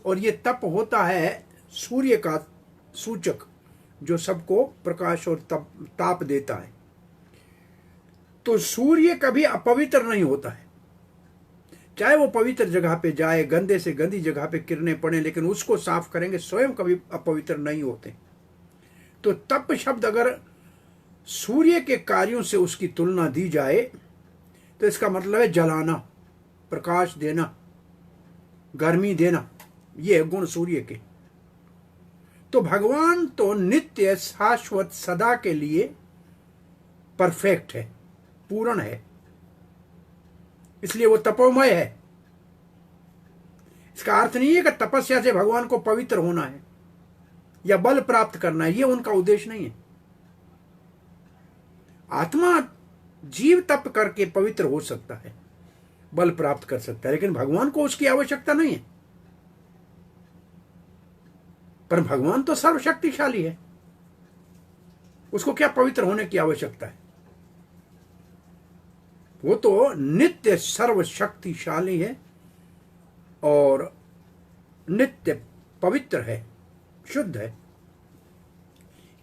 A: और ये तप होता है सूर्य का सूचक जो सबको प्रकाश और ताप देता है। तो सूर्य कभी अपवित्र नहीं होता है, चाहे वो पवित्र जगह पे जाए, गंदे से गंदी जगह पे किरणें पड़े, लेकिन उसको साफ करेंगे, स्वयं कभी अपवित्र नहीं होते। तो तप शब्द अगर सूर्य के कार्यों से उसकी तुलना दी जाए तो इसका मतलब है जलाना, प्रकाश देना, गर्मी देना, ये है गुण सूर्य के। तो भगवान तो नित्य शाश्वत सदा के लिए परफेक्ट है, पूर्ण है, इसलिए वो तपोमय है। इसका अर्थ नहीं है कि तपस्या से भगवान को पवित्र होना है या बल प्राप्त करना है, ये उनका उद्देश्य नहीं है। आत्मा जीव तप करके पवित्र हो सकता है, बल प्राप्त कर सकता है, लेकिन भगवान को उसकी आवश्यकता नहीं है। पर भगवान तो सर्वशक्तिशाली है, उसको क्या पवित्र होने की आवश्यकता है? वो तो नित्य सर्वशक्तिशाली है और नित्य पवित्र है, शुद्ध है।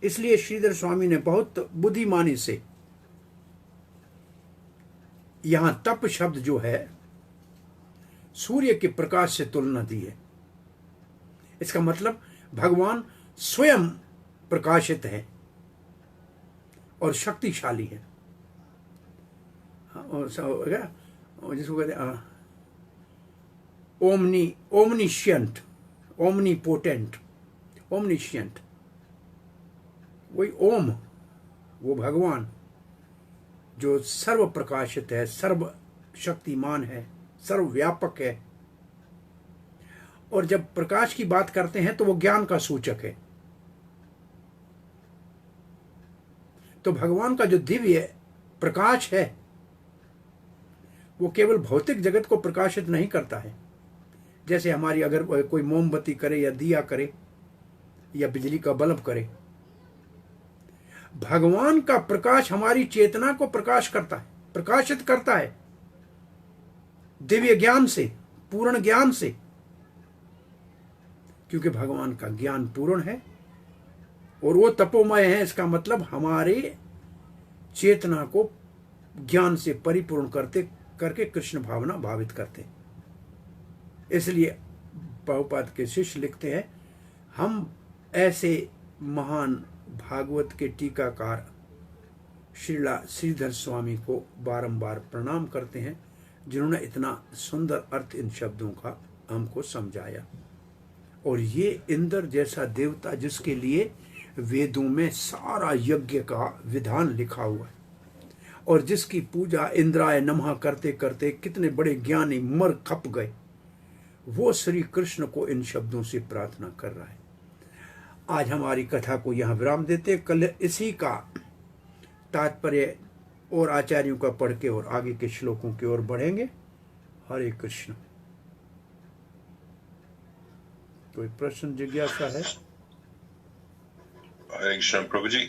A: इसलिए श्रीधर स्वामी ने बहुत बुद्धिमानी से यहां तप शब्द जो है सूर्य के प्रकाश से तुलना दी है। इसका मतलब भगवान स्वयं प्रकाशित है और शक्तिशाली है, और जिसको कहते हैं ओमनिशियंट, ओमनीपोटेंट, ओमनिशियंट, वही ओम, वो भगवान जो सर्व प्रकाशित है, सर्व शक्तिमान है, सर्वव्यापक है। और जब प्रकाश की बात करते हैं तो वो ज्ञान का सूचक है। तो भगवान का जो दिव्य प्रकाश है वो केवल भौतिक जगत को प्रकाशित नहीं करता है, जैसे हमारी अगर कोई मोमबत्ती करे या दिया करे या बिजली का बल्ब करे। भगवान का प्रकाश हमारी चेतना को प्रकाश करता है, प्रकाशित करता है दिव्य ज्ञान से, पूर्ण ज्ञान से, क्योंकि भगवान का ज्ञान पूर्ण है और वो तपोमय है। इसका मतलब हमारे चेतना को ज्ञान से परिपूर्ण करके कृष्ण भावना भावित करते। इसलिए प्रभुपाद के शिष्य लिखते हैं, हम ऐसे महान भागवत के टीकाकार श्रीला श्रीधर स्वामी को बारंबार प्रणाम करते हैं, जिन्होंने इतना सुंदर अर्थ इन शब्दों का हमको समझाया। और ये इंद्र जैसा देवता जिसके लिए वेदों में सारा यज्ञ का विधान लिखा हुआ है और जिसकी पूजा इंद्राय नमः करते करते कितने बड़े ज्ञानी मर खप गए, वो श्री कृष्ण को इन शब्दों से प्रार्थना कर रहा है। आज हमारी कथा को यहाँ विराम देते, कल इसी का तात्पर्य और आचार्यों का पढ़ के और आगे के श्लोकों की ओर बढ़ेंगे। हरे कृष्ण। कोई प्रश्न जिज्ञासा है?
D: हरे कृष्ण प्रभु जी।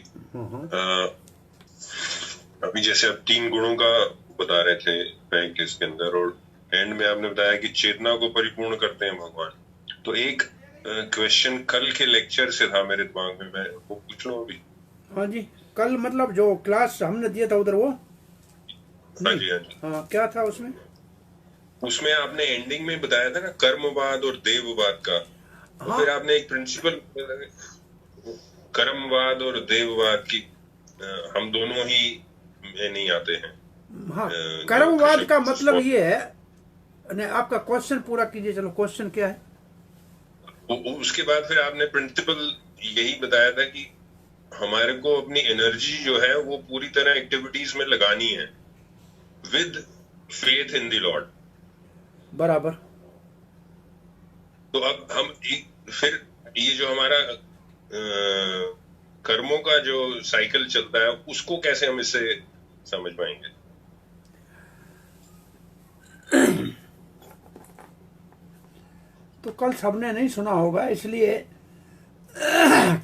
D: अभी जैसे आप 3 गुणों का बता रहे थे बैंक इसके अंदर, और एंड में आपने बताया कि चेतना को परिपूर्ण करते हैं भगवान। तो एक क्वेश्चन कल के लेक्चर से था मेरे दिमाग में, मैं वो पूछ लूं अभी?
A: हाँ जी, कल मतलब जो क्लास हमने दिया था उधर वो?
D: हाँ जी, हाँ जी।
A: हाँ, क्या था उसमें?
D: उसमें आपने एंडिंग में बताया था ना कर्मवाद और देववाद का।
A: हाँ।
D: फिर आपने एक प्रिंसिपल कर्मवाद और देववाद की हम दोनों ही में नहीं आते हैं।
A: हाँ, कर्मवाद का मतलब ये है, आपका क्वेश्चन पूरा कीजिए। चलो, क्वेश्चन क्या है?
D: उसके बाद फिर आपने प्रिंसिपल यही बताया था कि हमारे को अपनी एनर्जी जो है वो पूरी तरह एक्टिविटीज में लगानी है with faith in the Lord.
A: बराबर।
D: तो अब हम फिर ये जो हमारा कर्मों का जो साइकिल चलता है उसको कैसे हम इससे समझ पाएंगे?
A: तो कल सबने नहीं सुना होगा, इसलिए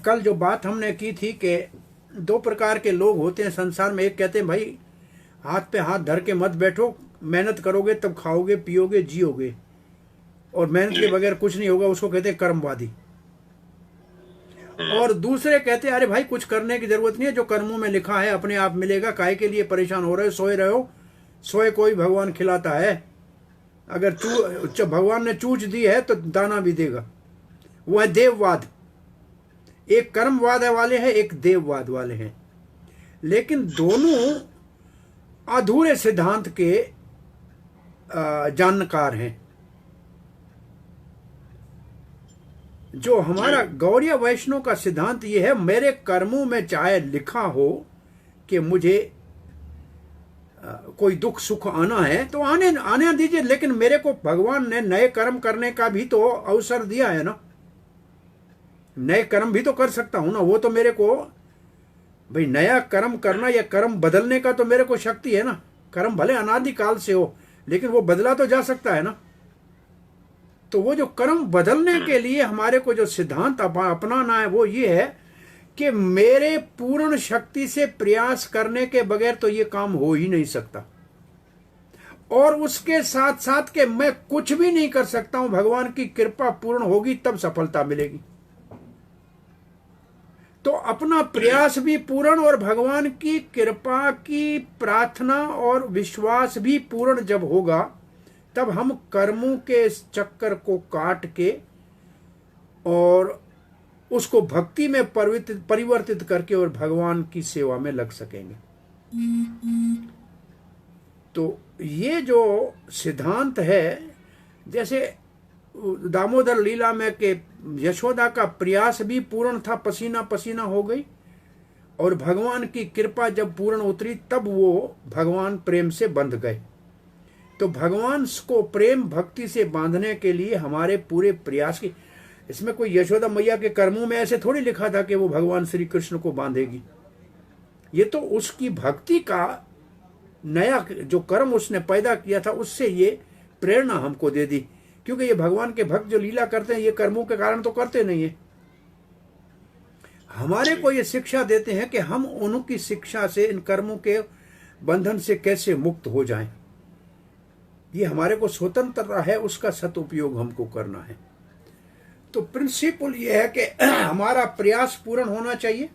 A: कल जो बात हमने की थी कि दो प्रकार के लोग होते हैं संसार में। एक कहते हैं भाई हाथ पे हाथ धर के मत बैठो, मेहनत करोगे तब खाओगे पियोगे जियोगे, और मेहनत के बगैर कुछ नहीं होगा, उसको कहते हैं कर्मवादी। और दूसरे कहते हैं अरे भाई कुछ करने की जरूरत नहीं है, जो कर्मों में लिखा है अपने आप मिलेगा, काहे के लिए परेशान हो रहे हो, सोए रहे हो, सोए कोई भगवान खिलाता है, अगर भगवान ने चूज दी है तो दाना भी देगा। वो है देववाद। एक कर्मवाद वाले हैं, एक देववाद वाले हैं, लेकिन दोनों अधूरे सिद्धांत के जानकार हैं। जो हमारा गौड़िया वैष्णव का सिद्धांत ये है, मेरे कर्मों में चाहे लिखा हो कि मुझे कोई दुख सुख आना है तो आने दीजिए, लेकिन मेरे को भगवान ने नए कर्म करने का भी तो अवसर दिया है ना, नए कर्म भी तो कर सकता हूं ना। वो तो मेरे को भाई नया कर्म करना या कर्म बदलने का तो मेरे को शक्ति है ना। कर्म भले अनादिकाल से हो लेकिन वो बदला तो जा सकता है ना। तो वो जो कर्म बदलने के लिए हमारे को जो सिद्धांत अपनाना है वो ये है कि मेरे पूर्ण शक्ति से प्रयास करने के बगैर तो ये काम हो ही नहीं सकता, और उसके साथ साथ के मैं कुछ भी नहीं कर सकता हूं, भगवान की कृपा पूर्ण होगी तब सफलता मिलेगी। तो अपना प्रयास भी पूर्ण और भगवान की कृपा की प्रार्थना और विश्वास भी पूर्ण जब होगा तब हम कर्मों के इस चक्कर को काट के और उसको भक्ति में परिवर्तित करके और भगवान की सेवा में लग सकेंगे। तो ये जो सिद्धांत है, जैसे दामोदर लीला में के यशोदा का प्रयास भी पूर्ण था, पसीना पसीना हो गई, और भगवान की कृपा जब पूर्ण उतरी तब वो भगवान प्रेम से बंध गए। तो भगवान को प्रेम भक्ति से बांधने के लिए हमारे पूरे प्रयास की, इसमें कोई यशोदा मैया के कर्मों में ऐसे थोड़ी लिखा था कि वो भगवान श्री कृष्ण को बांधेगी। ये तो उसकी भक्ति का नया जो कर्म उसने पैदा किया था उससे ये प्रेरणा हमको दे दी, क्योंकि ये भगवान के भक्त जो लीला करते हैं ये कर्मों के कारण तो करते नहीं है। हमारे को ये शिक्षा देते हैं कि हम उनकी शिक्षा से इन कर्मों के बंधन से कैसे मुक्त हो जाएं। ये हमारे को स्वतंत्रता है, उसका सदुपयोग हमको करना है। तो प्रिंसिपल ये है कि हमारा प्रयास पूर्ण होना चाहिए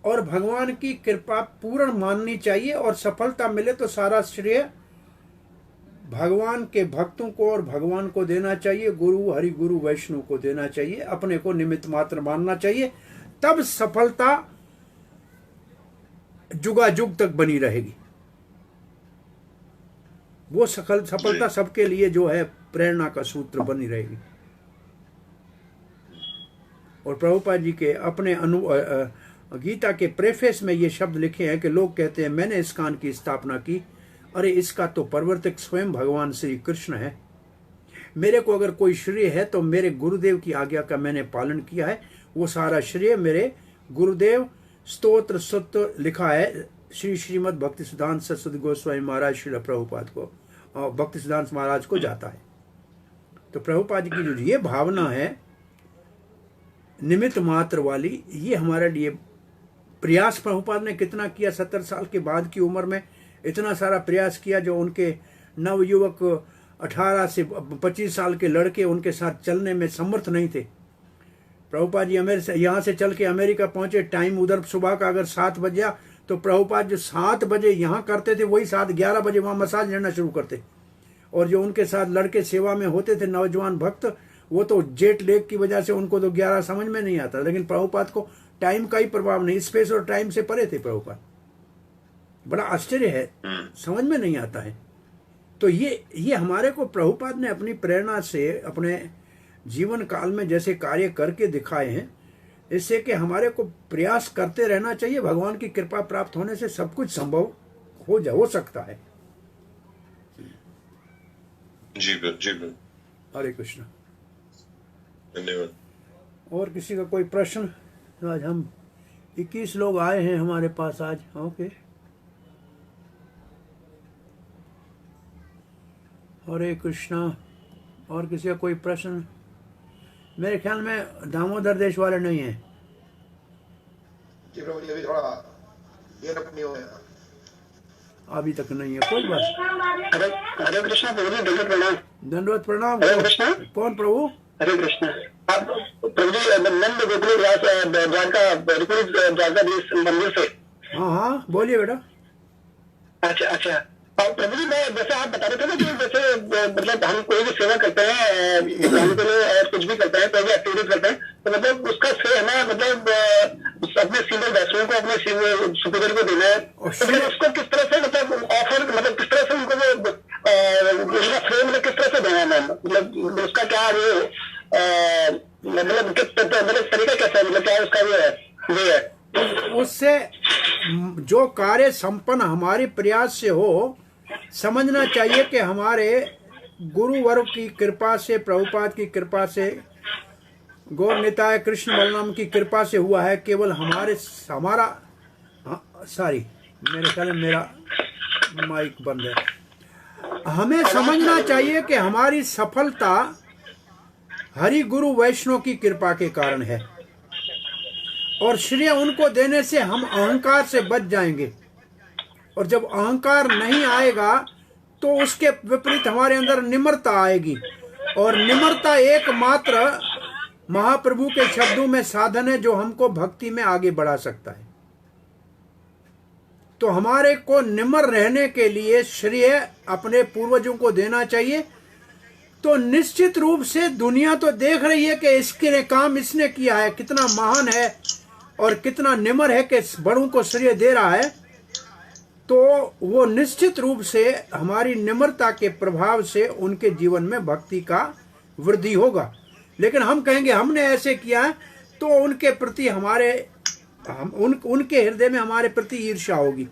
A: और भगवान की कृपा पूर्ण माननी चाहिए, और सफलता मिले तो सारा श्रेय भगवान के भक्तों को और भगवान को देना चाहिए, गुरु हरि गुरु वैष्णव को देना चाहिए, अपने को निमित्त मात्र मानना चाहिए। तब सफलता जुगाजुग तक बनी रहेगी। वो सफलता सबके लिए जो है प्रेरणा का सूत्र बनी रहेगी। और प्रभुपाद जी के अपने गीता के प्रेफेस में ये शब्द लिखे हैं कि लोग कहते हैं मैंने इस्कॉन की स्थापना की, अरे इसका तो प्रवर्तक स्वयं भगवान श्री कृष्ण है। मेरे को अगर कोई श्रेय है तो मेरे गुरुदेव की आज्ञा का मैंने पालन किया है, वो सारा श्रेय मेरे गुरुदेव स्तोत्र सत्य लिखा है श्रीमद् भक्ति सिद्धांत सरस्वती गोस्वामी महाराज श्री प्रभुपाद को, भक्ति सिद्धांत महाराज को जाता है। तो प्रभुपाद जी की जो ये भावना है निमित्त मात्र वाली, ये हमारे लिए प्रयास प्रभुपाद ने कितना किया। 70 साल के बाद की उम्र में इतना सारा प्रयास किया, जो उनके नवयुवक 18 से 25 साल के लड़के उनके साथ चलने में समर्थ नहीं थे। प्रभुपाद जी यहाँ से चल के अमेरिका पहुंचे, टाइम उधर सुबह का अगर 7 बजे तो प्रभुपाद जो 7 बजे यहाँ करते थे वही 7-11 बजे वहाँ मसाज लेना शुरू करते। और जो उनके साथ लड़के सेवा में होते थे नौजवान भक्त, वो तो जेट लेग की वजह से उनको तो 11 समझ में नहीं आता, लेकिन प्रभुपाद को टाइम का ही प्रभाव नहीं, स्पेस और टाइम से परे थे प्रभुपाद। बड़ा आश्चर्य है, समझ में नहीं आता है। तो ये हमारे को प्रभुपाद ने अपनी प्रेरणा से अपने जीवन काल में जैसे कार्य करके दिखाए हैं, इससे कि हमारे को प्रयास करते रहना चाहिए। भगवान की कृपा प्राप्त होने से सब कुछ संभव हो सकता है।
D: जी बिल्कुल।
A: हरे कृष्ण।
D: धन्यवाद।
A: और किसी का कोई प्रश्न? तो आज हम 21 लोग आए हैं हमारे पास आज। ओके, हरे कृष्णा। और किसी का कोई प्रश्न? मेरे ख्याल में दामोदर देश वाले नहीं हैं।
B: जी प्रभु जी, अभी थोड़ा देर अपनी हो गया।
A: अभी तक नहीं है कोई बात।
E: हरे कृष्णा प्रभु जी, दंडवत प्रणाम।
A: दंडवत प्रणाम।
E: हरे कृष्णा।
A: कौन प्रभु?
E: हरे कृष्णा। आप प्रभु जी नंद गोकुल द्वारका मंदिर से?
A: हाँ हाँ, बोलिए बेटा।
E: अच्छा अच्छा। और प्रभु जी, मैं जैसे आप बता रहे थे ना कि जैसे मतलब हम कोई भी सेवा करते हैं भगवान के लिए और कुछ भी करते हैं, कोई भी एक्टिविटीज करते हैं, तो मतलब उसका श्रेय हमें मतलब अपने सीनियर वैष्णव को, अपने सुपीरियर को देना है। तो फिर उसको किस तरह से मतलब ऑफर, मतलब किस तरह से उनको उसका श्रेय मतलब किस तरह से देना है? मतलब उसका क्या वो मतलब तरीका कैसा है, मतलब क्या उसका वो है?
A: उससे जो कार्य संपन्न हमारे प्रयास से हो, समझना चाहिए कि हमारे गुरुवर की कृपा से, प्रभुपाद की कृपा से, गौर निताय कृष्ण बलराम की कृपा से हुआ है। केवल हमारा सॉरी, मेरे ख्याल में मेरा माइक बंद है। हमें समझना चाहिए कि हमारी सफलता हरि गुरु वैष्णव की कृपा के कारण है, और श्रेय उनको देने से हम अहंकार से बच जाएंगे। और जब अहंकार नहीं आएगा तो उसके विपरीत हमारे अंदर निम्रता आएगी, और निम्रता एकमात्र महाप्रभु के शब्दों में साधन है जो हमको भक्ति में आगे बढ़ा सकता है। तो हमारे को निम्र रहने के लिए श्रेय अपने पूर्वजों को देना चाहिए। तो निश्चित रूप से दुनिया तो देख रही है कि इसके काम इसने किया है, कितना महान है और कितना निम्र है कि बड़ों को श्रेय दे रहा है। तो वो निश्चित रूप से हमारी निम्रता के प्रभाव से उनके जीवन में भक्ति का वृद्धि होगा। लेकिन हम कहेंगे हमने ऐसे किया है, तो उनके प्रति उनके हृदय में हमारे प्रति ईर्ष्या होगी,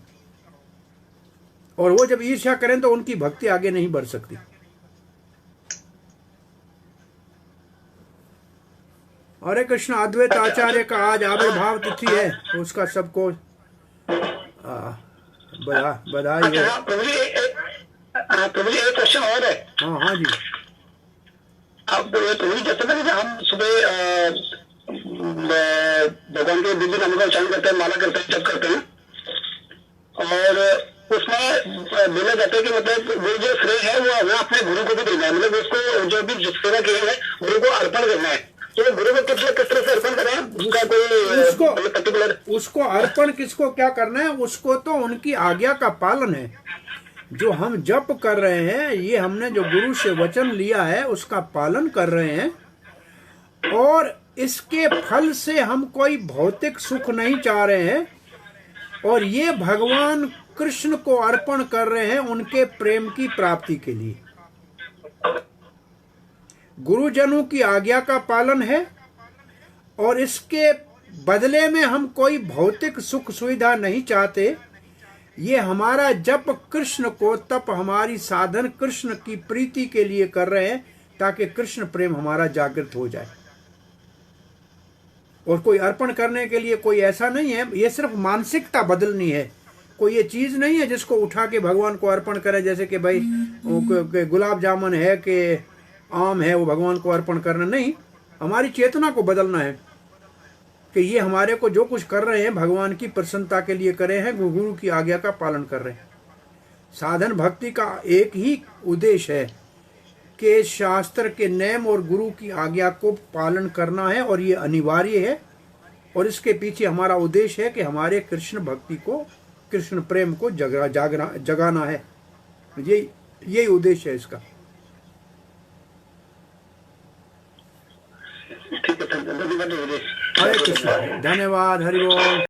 A: और वो जब ईर्ष्या करें तो उनकी भक्ति आगे नहीं बढ़ सकती। हरे कृष्ण। अद्वैत आचार्य का आज आविर्भाव तिथि है, तो उसका सबको बधाई है।
E: प्रभु जी एक क्वेश्चन और है।
A: हाँ हाँ जी।
E: अब प्रभु जी, जैसे ना हम सुबह भगवान के दिव्य नामों का उच्चारण करते हैं, माला करते हैं, जप करते हैं, और उसमें बोला जाता है कि मतलब वो जो श्रेय है वो अपने गुरु को भी देना है, मतलब उसको जो भी सेवा की है गुरु को अर्पण करना है। तो गुरु को किस तरह से अर्पण करें? उसका कोई पर्टिकुलर
A: उसको अर्पण किसको क्या करना है? उसको तो उनकी आज्ञा का पालन है। जो हम जप कर रहे हैं, ये हमने जो गुरु से वचन लिया है उसका पालन कर रहे हैं, और इसके फल से हम कोई भौतिक सुख नहीं चाह रहे हैं, और ये भगवान कृष्ण को अर्पण कर रहे हैं उनके प्रेम की प्राप्ति के लिए। गुरुजनों की आज्ञा का पालन है, और इसके बदले में हम कोई भौतिक सुख सुविधा नहीं चाहते। ये हमारा जप कृष्ण को, तप हमारी साधन कृष्ण की प्रीति के लिए कर रहे हैं, ताकि कृष्ण प्रेम हमारा जागृत हो जाए। और कोई अर्पण करने के लिए कोई ऐसा नहीं है, ये सिर्फ मानसिकता बदलनी है। कोई ये चीज नहीं है जिसको उठा के भगवान को अर्पण करे, जैसे कि भाई गुलाब जामुन है कि आम है वो भगवान को अर्पण करना। नहीं, हमारी चेतना को बदलना है कि ये हमारे को जो कुछ कर रहे हैं भगवान की प्रसन्नता के लिए करे हैं, गुरु की आज्ञा का पालन कर रहे हैं। साधन भक्ति का एक ही उद्देश्य है कि शास्त्र के नियम और गुरु की आज्ञा को पालन करना है, और ये अनिवार्य है। और इसके पीछे हमारा उद्देश्य है कि हमारे कृष्ण भक्ति को, कृष्ण प्रेम को जगाना है। यही उद्देश्य है इसका।
E: ठीक है, धन्यवाद।
A: हरे कृष्ण। धन्यवाद। हरि बोल।